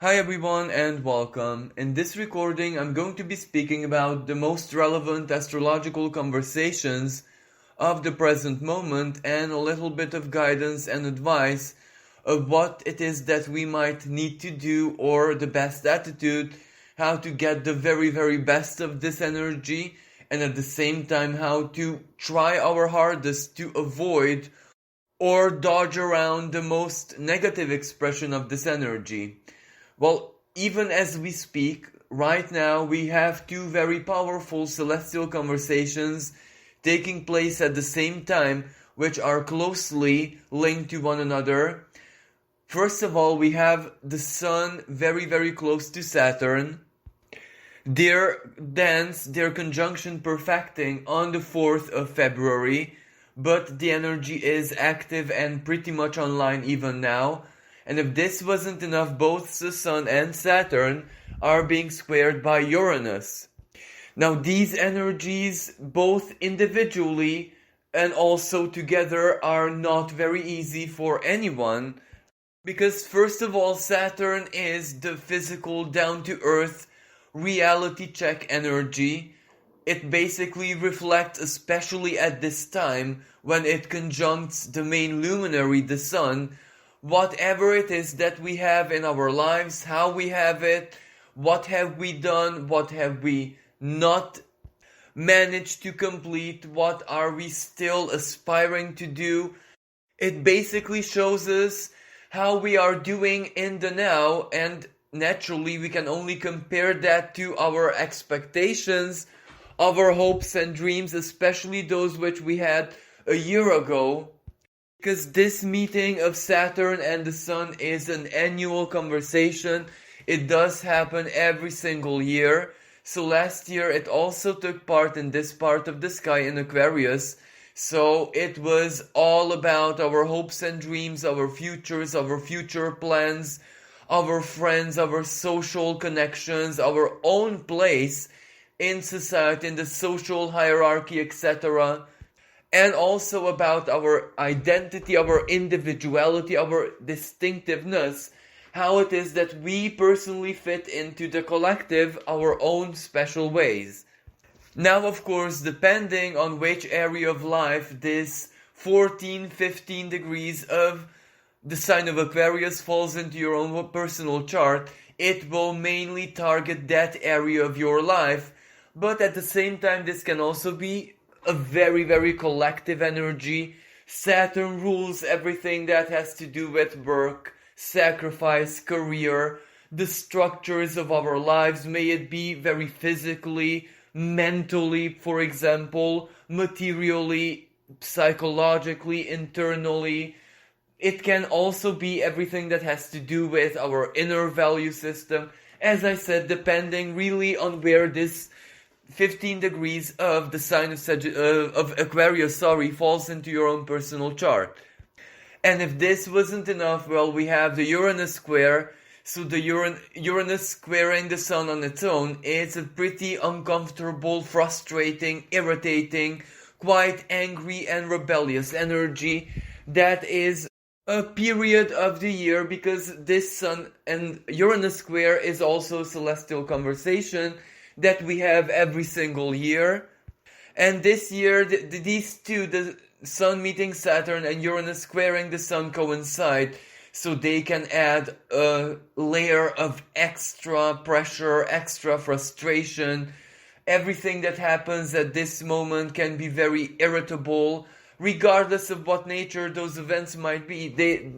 Hi everyone and welcome. In this recording, I'm going to be speaking about the most relevant astrological conversations of the present moment and a little bit of guidance and advice of what it is that we might need to do or the best attitude, how to get the very best of this energy, and at the same time how to try our hardest to avoid or dodge around the most negative expression of this energy. Well, even as we speak, right now we have two very powerful celestial conversations taking place at the same time, which are closely linked to one another. First of all, we have the Sun very close to Saturn. Their conjunction perfecting on the 4th of February, but the energy is active and pretty much online even now. And if this wasn't enough, both the Sun and Saturn are being squared by Uranus. Now these energies, both individually and also together, are not very easy for anyone. Because first of all, Saturn is the physical, down-to-earth, reality check energy. It basically reflects, especially at this time, when it conjuncts the main luminary, the Sun, whatever it is that we have in our lives, how we have it, what have we done, what have we not managed to complete, what are we still aspiring to do. It basically shows us how we are doing in the now, and naturally we can only compare that to our expectations, our hopes and dreams, especially those which we had a year ago. Because this meeting of Saturn and the Sun is an annual conversation. It does happen every single year. So last year it also took part in this part of the sky in Aquarius. So it was all about our hopes and dreams, our futures, our future plans, our friends, our social connections, our own place in society, in the social hierarchy, etc. And also about our identity, our individuality, our distinctiveness, how it is that we personally fit into the collective, our own special ways. Now, of course, depending on which area of life this 14-15 degrees of the sign of Aquarius falls into your own personal chart, it will mainly target that area of your life. But at the same time, this can also be a very collective energy. Saturn rules everything that has to do with work, sacrifice, career, the structures of our lives, may it be very physically, mentally, for example, materially, psychologically, internally. It can also be everything that has to do with our inner value system, as I said, depending really on where this 15 degrees of the sign of Aquarius, falls into your own personal chart. And if this wasn't enough, well, we have the Uranus Square. So the Uranus squaring the Sun on its own, it's a pretty uncomfortable, frustrating, irritating, quite angry and rebellious energy that is a period of the year, because this Sun and Uranus square is also a celestial conversation that we have every single year. And this year, these two, the Sun meeting Saturn and Uranus squaring the Sun, coincide, so they can add a layer of extra pressure, extra frustration. Everything that happens at this moment can be very irritable, regardless of what nature those events might be.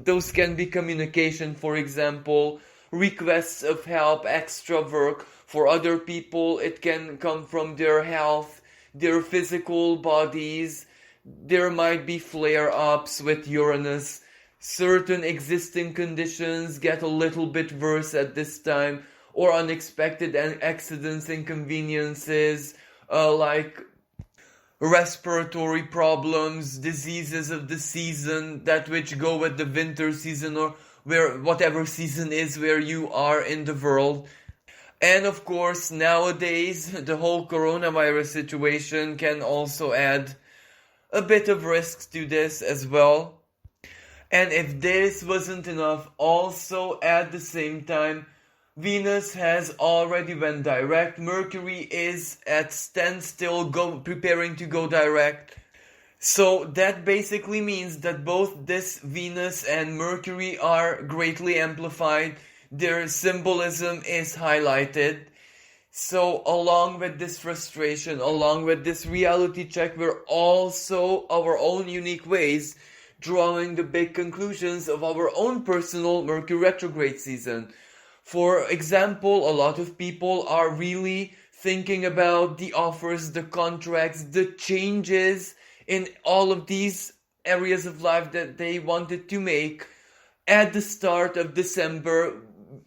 Those can be communication, for example, requests of help, extra work. For other people, it can come from their health, their physical bodies. There might be flare-ups with Uranus. Certain existing conditions get a little bit worse at this time, or unexpected accidents, inconveniences, like respiratory problems, diseases of the season, that which go with the winter season, or where whatever season is where you are in the world. And of course, nowadays, the whole coronavirus situation can also add a bit of risks to this as well. And if this wasn't enough, also at the same time, Venus has already went direct. Mercury is at standstill, preparing to go direct. So that basically means that both this Venus and Mercury are greatly amplified. Their symbolism is highlighted. So along with this frustration, along with this reality check, we're also our own unique ways drawing the big conclusions of our own personal Mercury retrograde season. For example, a lot of people are really thinking about the offers, the contracts, the changes in all of these areas of life that they wanted to make at the start of December,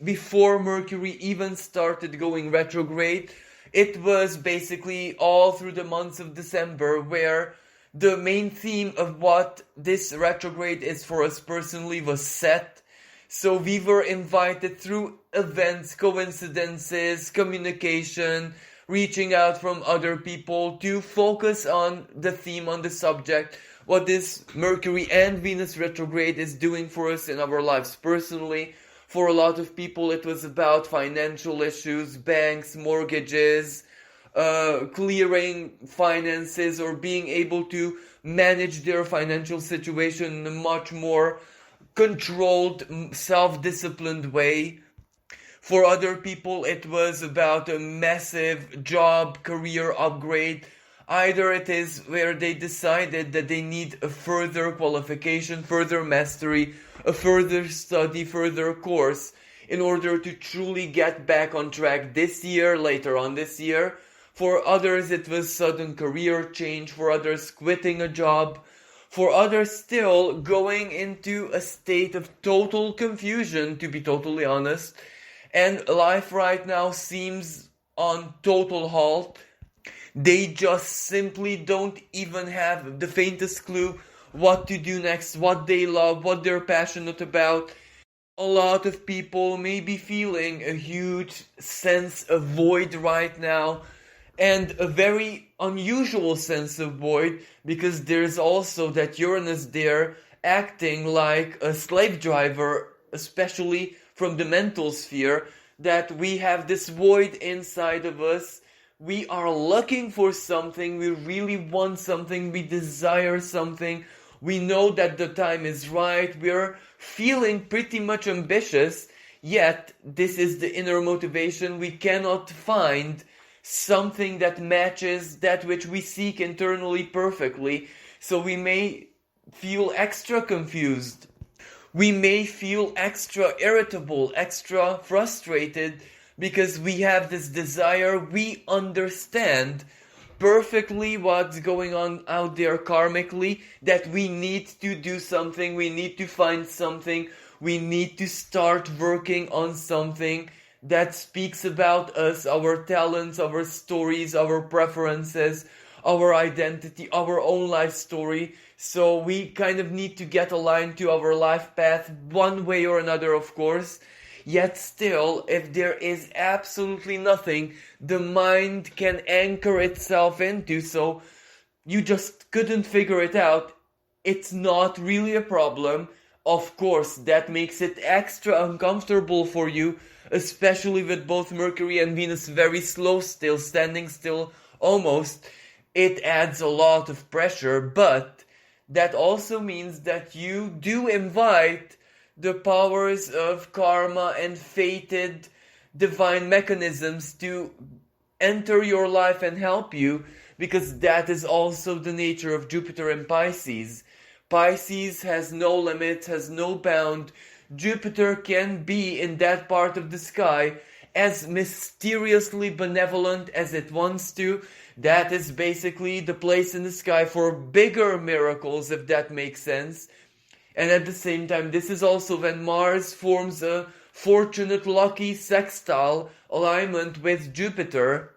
before Mercury even started going retrograde. It was basically all through the months of December where the main theme of what this retrograde is for us personally was set. So we were invited through events, coincidences, communication, reaching out from other people to focus on the theme, on the subject, what this Mercury and Venus retrograde is doing for us in our lives personally. For a lot of people, it was about financial issues, banks, mortgages, clearing finances, or being able to manage their financial situation in a much more controlled, self-disciplined way. For other people, it was about a massive job, career upgrade. Either it is where they decided that they need a further qualification, further mastery, a further study, further course in order to truly get back on track this year, later on this year. For others, it was sudden career change. For others, quitting a job. For others, still going into a state of total confusion, to be totally honest. And life right now seems on total halt. They just simply don't even have the faintest clue what to do next, what they love, what they're passionate about. A lot of people may be feeling a huge sense of void right now, and a very unusual sense of void, because there's also that Uranus there acting like a slave driver, especially from the mental sphere, that we have this void inside of us. We are looking for something, we really want something, we desire something, we know that the time is right, we're feeling pretty much ambitious, yet this is the inner motivation. We cannot find something that matches that which we seek internally perfectly, so we may feel extra confused. We may feel extra irritable, extra frustrated, because we have this desire. We understand perfectly what's going on out there karmically, that we need to do something, we need to find something, we need to start working on something that speaks about us, our talents, our stories, our preferences, our identity, our own life story. So we kind of need to get aligned to our life path one way or another, of course. Yet still, if there is absolutely nothing the mind can anchor itself into, so you just couldn't figure it out, it's not really a problem. Of course, that makes it extra uncomfortable for you, especially with both Mercury and Venus very slow still, standing still almost. It adds a lot of pressure, but that also means that you do invite the powers of karma and fated divine mechanisms to enter your life and help you, because that is also the nature of Jupiter in Pisces. Pisces has no limits, has no bound. Jupiter can be in that part of the sky as mysteriously benevolent as it wants to. That is basically the place in the sky for bigger miracles, if that makes sense. And at the same time, this is also when Mars forms a fortunate, lucky sextile alignment with Jupiter.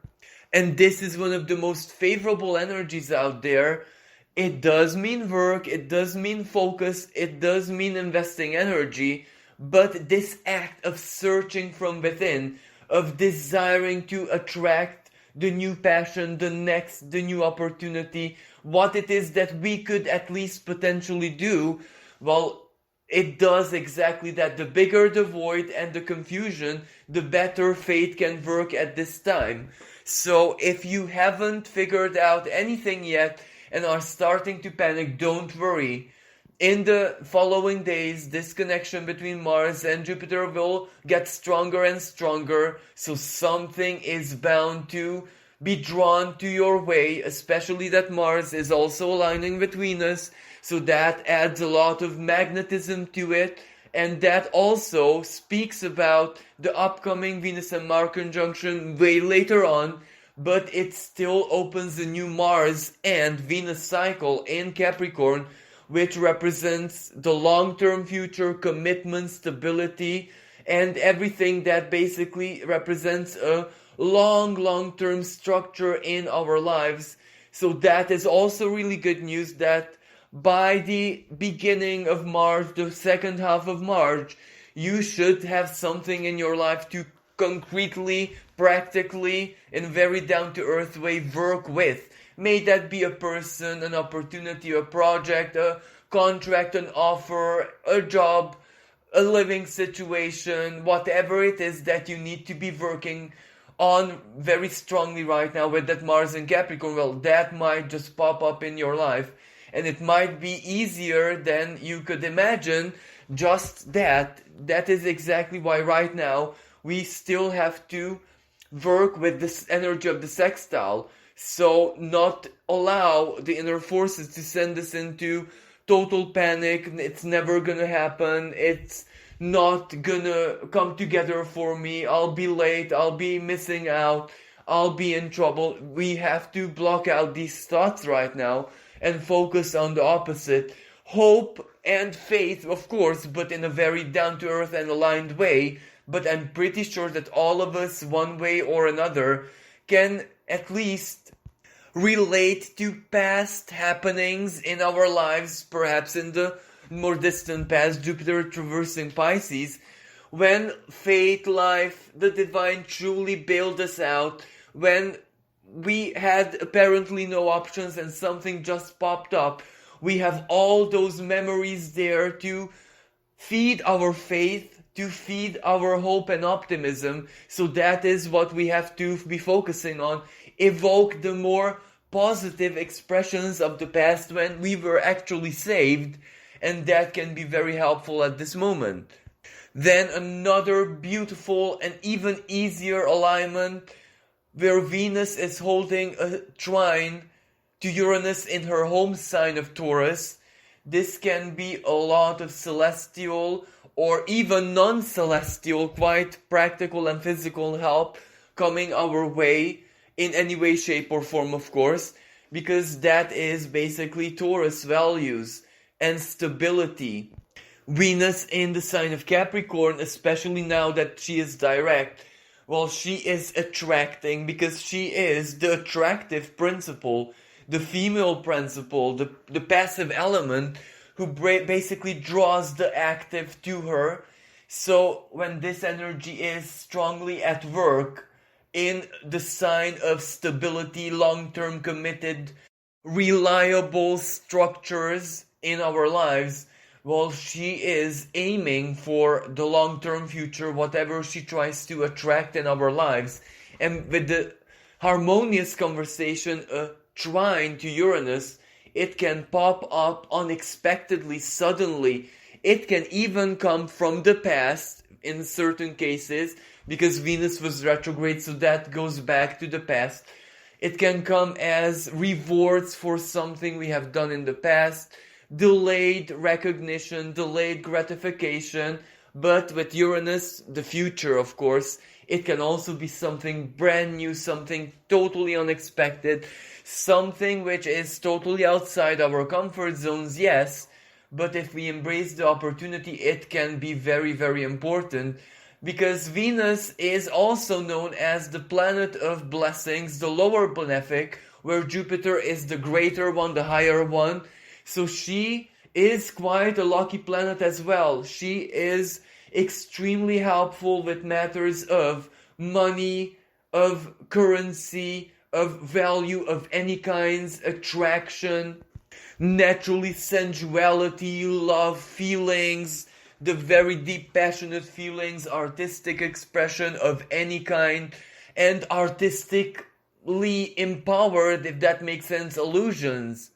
And this is one of the most favorable energies out there. It does mean work, it does mean focus, it does mean investing energy. But this act of searching from within, of desiring to attract the new passion, the new opportunity, what it is that we could at least potentially do, well, it does exactly that. The bigger the void and the confusion, the better fate can work at this time. So if you haven't figured out anything yet and are starting to panic, don't worry. In the following days, this connection between Mars and Jupiter will get stronger and stronger, so something is bound to be drawn to your way, especially that Mars is also aligning with Venus, so that adds a lot of magnetism to it, and that also speaks about the upcoming Venus and Mars conjunction way later on, but it still opens a new Mars and Venus cycle in Capricorn, which represents the long-term future, commitment, stability, and everything that basically represents a long-term structure in our lives. So that is also really good news, that by the beginning of March, the second half of March, you should have something in your life to concretely, practically, in a very down-to-earth way work with. May that be a person, an opportunity, a project, a contract, an offer, a job, a living situation, whatever it is that you need to be working on very strongly right now with that Mars in Capricorn. Well, that might just pop up in your life, and it might be easier than you could imagine. Just that is exactly why right now we still have to work with this energy of the sextile. So not allow the inner forces to send us into total panic. It's never gonna happen. It's not gonna come together for me. I'll be late. I'll be missing out. I'll be in trouble. We have to block out these thoughts right now and focus on the opposite. Hope and faith, of course, but in a very down-to-earth and aligned way. But I'm pretty sure that all of us, one way or another, can at least relate to past happenings in our lives, perhaps in the more distant past, Jupiter traversing Pisces, when fate, life, the divine truly bailed us out, when we had apparently no options and something just popped up. We have all those memories there to feed our faith, to feed our hope and optimism. So that is what we have to be focusing on. Evoke the more positive expressions of the past when we were actually saved, and that can be very helpful at this moment. Then another beautiful and even easier alignment where Venus is holding a trine to Uranus in her home sign of Taurus. This can be a lot of celestial or even non-celestial, quite practical and physical help coming our way in any way, shape or form, of course, because that is basically Taurus values and stability. Venus in the sign of Capricorn, especially now that she is direct, well, she is attracting because she is the attractive principle, the female principle, the passive element who basically draws the active to her. So when this energy is strongly at work in the sign of stability, long-term committed, reliable structures in our lives, well, she is aiming for the long-term future, whatever she tries to attract in our lives. And with the harmonious conversation, a trine to Uranus, it can pop up unexpectedly, suddenly. It can even come from the past in certain cases, because Venus was retrograde, so that goes back to the past. It can come as rewards for something we have done in the past, delayed recognition, delayed gratification, but with Uranus, the future, of course, it can also be something brand new, something totally unexpected, something which is totally outside our comfort zones, yes, but if we embrace the opportunity, it can be very, very important, because Venus is also known as the planet of blessings, the lower benefic, where Jupiter is the greater one, the higher one. So she is quite a lucky planet as well. She is extremely helpful with matters of money, of currency, of value of any kinds, attraction, naturally sensuality, love, feelings, the very deep passionate feelings, artistic expression of any kind, and artistically empowered, if that makes sense, illusions.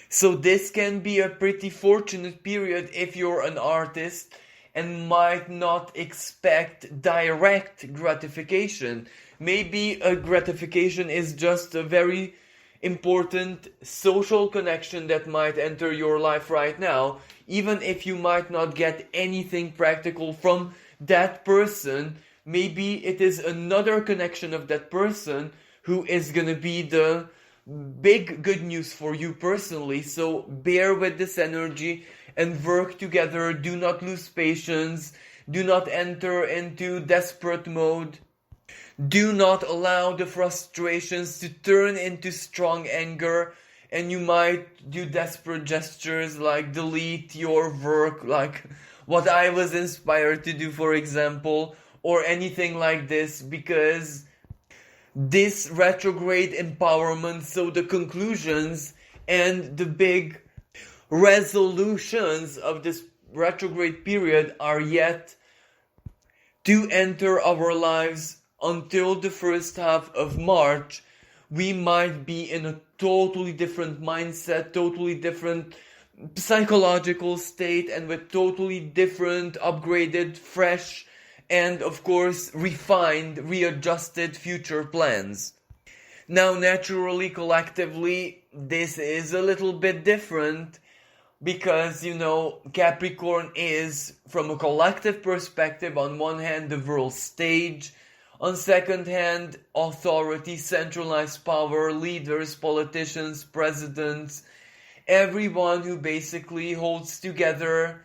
So this can be a pretty fortunate period if you're an artist and might not expect direct gratification. Maybe a gratification is just a very important social connection that might enter your life right now, even if you might not get anything practical from that person. Maybe it is another connection of that person who is gonna be the big good news for you personally. So bear with this energy and work together. Do not lose patience. Do not enter into desperate mode. Do not allow the frustrations to turn into strong anger, and you might do desperate gestures like delete your work, like what I was inspired to do, for example, or anything like this, because this retrograde empowerment, so the conclusions and the big resolutions of this retrograde period are yet to enter our lives until the first half of March. We might be in a totally different mindset, totally different psychological state, and with totally different, upgraded, fresh, and of course refined, readjusted future plans. Now, naturally, collectively, this is a little bit different because, Capricorn is, from a collective perspective, on one hand, the world stage, on second hand, authority, centralized power, leaders, politicians, presidents, everyone who basically holds together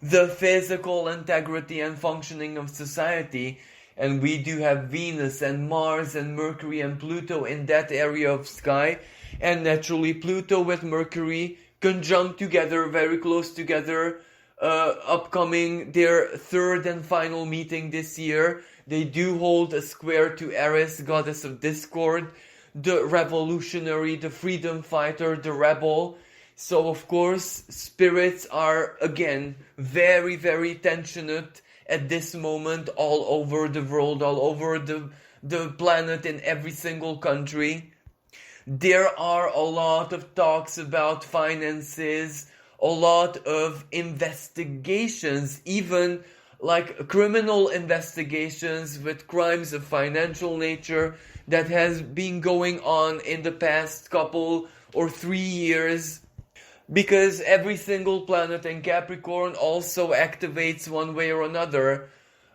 the physical integrity and functioning of society. And we do have Venus and Mars and Mercury and Pluto in that area of sky. And naturally, Pluto with Mercury conjunct together, very close together, upcoming their third and final meeting this year. They do hold a square to Eris, goddess of discord, the revolutionary, the freedom fighter, the rebel. So, of course, spirits are, again, very, very tensionate at this moment all over the world, all over the planet, in every single country. There are a lot of talks about finances, a lot of investigations, even like criminal investigations with crimes of financial nature that has been going on in the past couple or 3 years. Because every single planet in Capricorn also activates one way or another.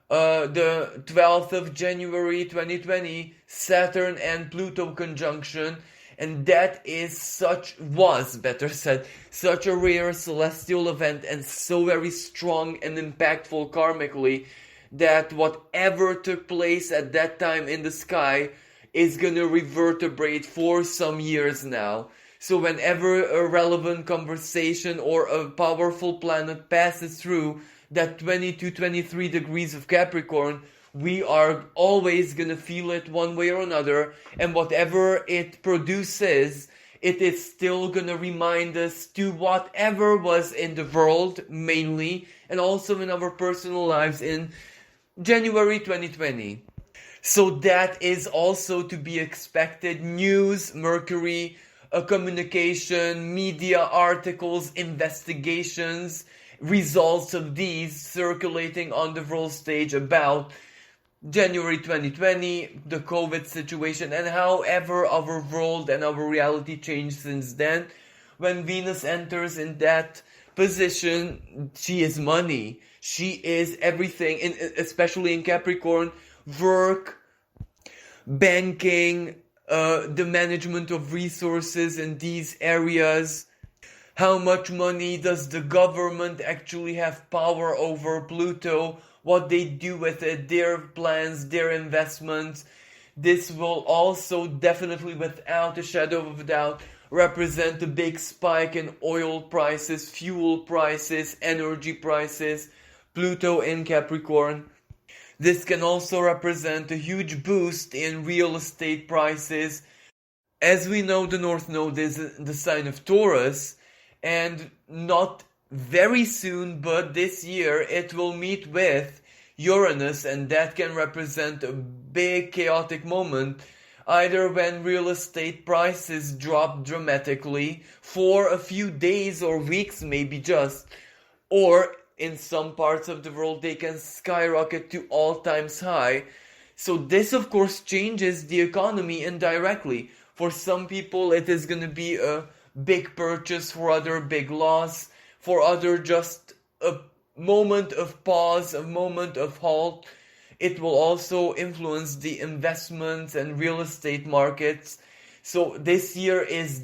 The 12th of January 2020, Saturn and Pluto conjunction, and that is such a rare celestial event and so very strong and impactful karmically that whatever took place at that time in the sky is gonna reverberate for some years now. So whenever a relevant conversation or a powerful planet passes through that 22-23 degrees of Capricorn, we are always gonna feel it one way or another, and whatever it produces, it is still gonna remind us to whatever was in the world, mainly, and also in our personal lives in January 2020. So that is also to be expected. News, Mercury, communication, media articles, investigations, results of these circulating on the world stage about January 2020, the COVID situation, and however our world and our reality changed since then. When Venus enters in that position, she is money. She is everything, especially in Capricorn, work, banking, the management of resources in these areas. How much money does the government actually have power over Pluto? What they do with it, their plans, their investments. This will also definitely, without a shadow of a doubt, represent a big spike in oil prices, fuel prices, energy prices. Pluto in Capricorn. This can also represent a huge boost in real estate prices As we know, the North Node is the sign of Taurus, and not very soon, but this year, it will meet with Uranus, and that can represent a big chaotic moment, either when real estate prices drop dramatically for a few days or weeks maybe just, or in some parts of the world they can skyrocket to all times high. So this of course changes the economy indirectly. For some people it is going to be a big purchase, for other big loss, for other just a moment of pause, a moment of halt. It will also influence the investments and real estate markets. So this year is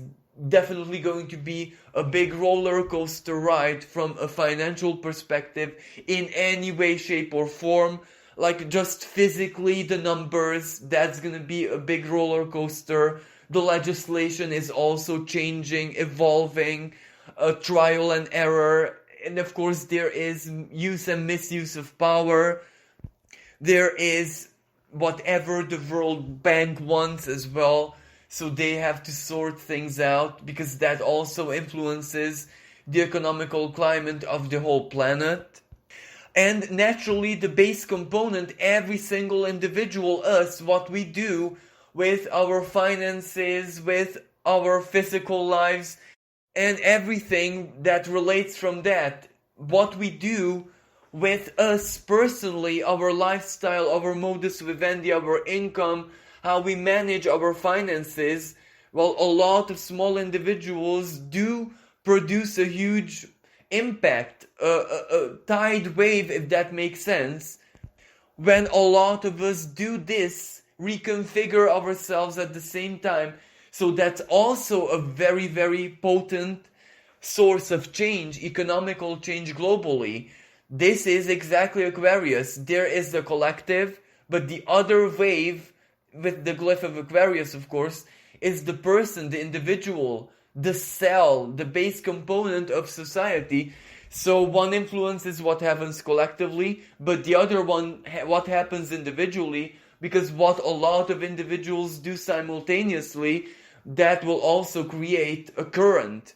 definitely going to be a big roller coaster ride from a financial perspective in any way, shape or form. Like just physically the numbers, that's gonna be a big roller coaster. The legislation is also changing, evolving, trial and error. And of course there is use and misuse of power. There is whatever the World Bank wants as well. So they have to sort things out because that also influences the economical climate of the whole planet. And naturally the base component, every single individual, us, what we do with our finances, with our physical lives, and everything that relates from that. What we do with us personally, our lifestyle, our modus vivendi, our income, how we manage our finances. Well, a lot of small individuals do produce a huge impact, a tide wave, if that makes sense. When a lot of us do this, reconfigure ourselves at the same time. So that's also a very, very potent source of change, economical change globally. This is exactly Aquarius. There is the collective, but the other wave, with the glyph of Aquarius, of course, is the person, the individual, the cell, the base component of society. So one influences what happens collectively, but the other one, what happens individually, because what a lot of individuals do simultaneously, that will also create a current.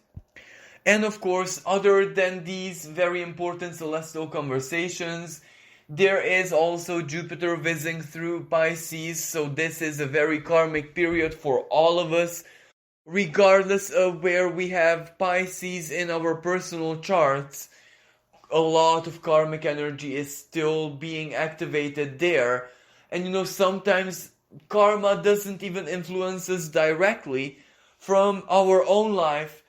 And of course, other than these very important celestial conversations, there is also Jupiter whizzing through Pisces, so this is a very karmic period for all of us, regardless of where we have Pisces in our personal charts. A lot of karmic energy is still being activated there. And sometimes karma doesn't even influence us directly from our own life.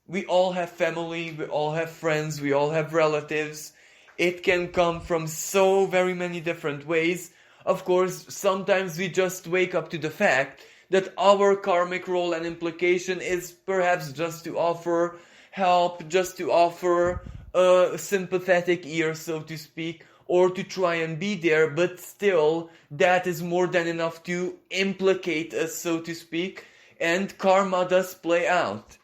We all have family, we all have friends, we all have relatives. It can come from so very many different ways. Of course, sometimes we just wake up to the fact that our karmic role and implication is perhaps just to offer help, just to offer a sympathetic ear, so to speak, or to try and be there, but still, that is more than enough to implicate us, so to speak, and karma does play out.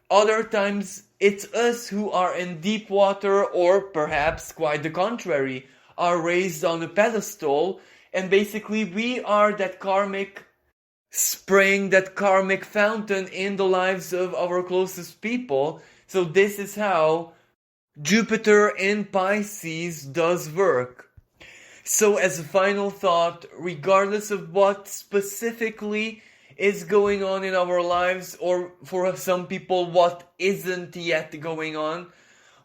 Other times, it's us who are in deep water, or perhaps quite the contrary, are raised on a pedestal, and basically we are that karmic spring, that karmic fountain in the lives of our closest people. So this is how Jupiter in Pisces does work. So as a final thought, regardless of what specifically is going on in our lives, or for some people what isn't yet going on,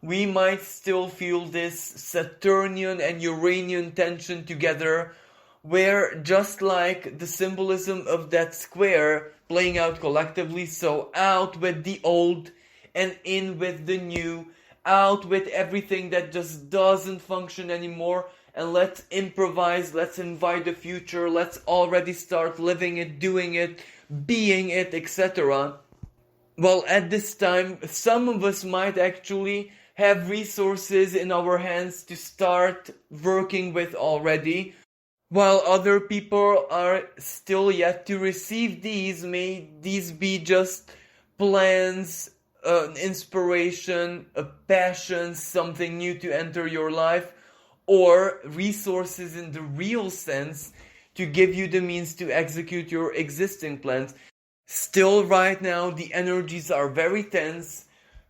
we might still feel this Saturnian and Uranian tension together, where just like the symbolism of that square playing out collectively, so out with the old and in with the new, out with everything that just doesn't function anymore, and let's improvise, let's invite the future, let's already start living it, doing it, being it, etc. Well, at this time, some of us might actually have resources in our hands to start working with already, while other people are still yet to receive these. May these be just plans, an inspiration, a passion, something new to enter your life, or resources in the real sense to give you the means to execute your existing plans. Still, right now, the energies are very tense.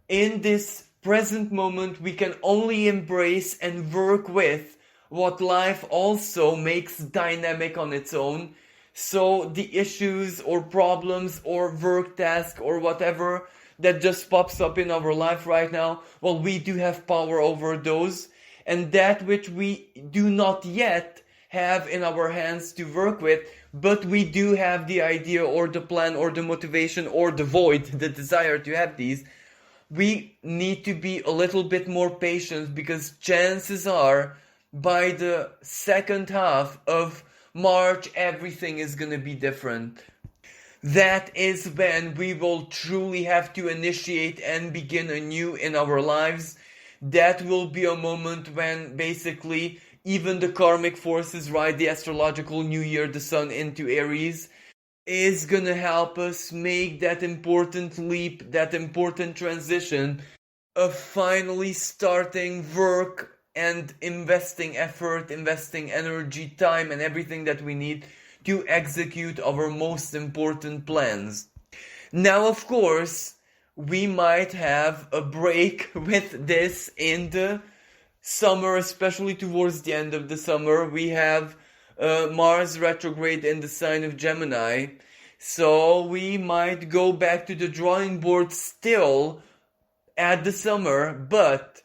In this present moment, we can only embrace and work with what life also makes dynamic on its own. So the issues or problems or work task or whatever that just pops up in our life right now, well, we do have power over those. And that which we do not yet have in our hands to work with, but we do have the idea or the plan or the motivation or the void, the desire to have these, we need to be a little bit more patient, because chances are by the second half of March everything is gonna be different. That is when we will truly have to initiate and begin anew in our lives. That will be a moment when basically even the karmic forces, right, the astrological new year, the sun into Aries, is gonna help us make that important leap, that important transition of finally starting work and investing effort, investing energy, time, and everything that we need to execute our most important plans. Now, of course, we might have a break with this in the summer, especially towards the end of the summer. We have Mars retrograde in the sign of Gemini, so we might go back to the drawing board still at the summer, but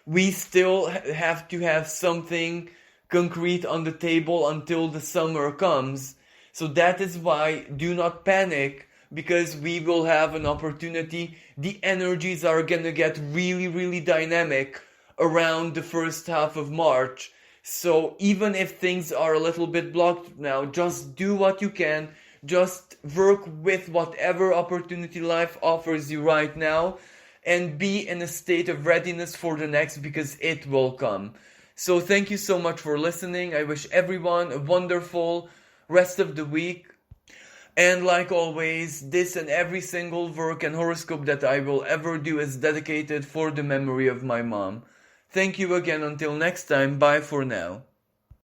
we still have to have something concrete on the table until the summer comes. So that is why do not panic, because we will have an opportunity. The energies are gonna get really, really dynamic around the first half of March. So even if things are a little bit blocked now, just do what you can. Just work with whatever opportunity life offers you right now, and be in a state of readiness for the next, because it will come. So thank you so much for listening. I wish everyone a wonderful rest of the week. And like always, this and every single work and horoscope that I will ever do is dedicated for the memory of my mom. Thank you again. Until next time, bye for now.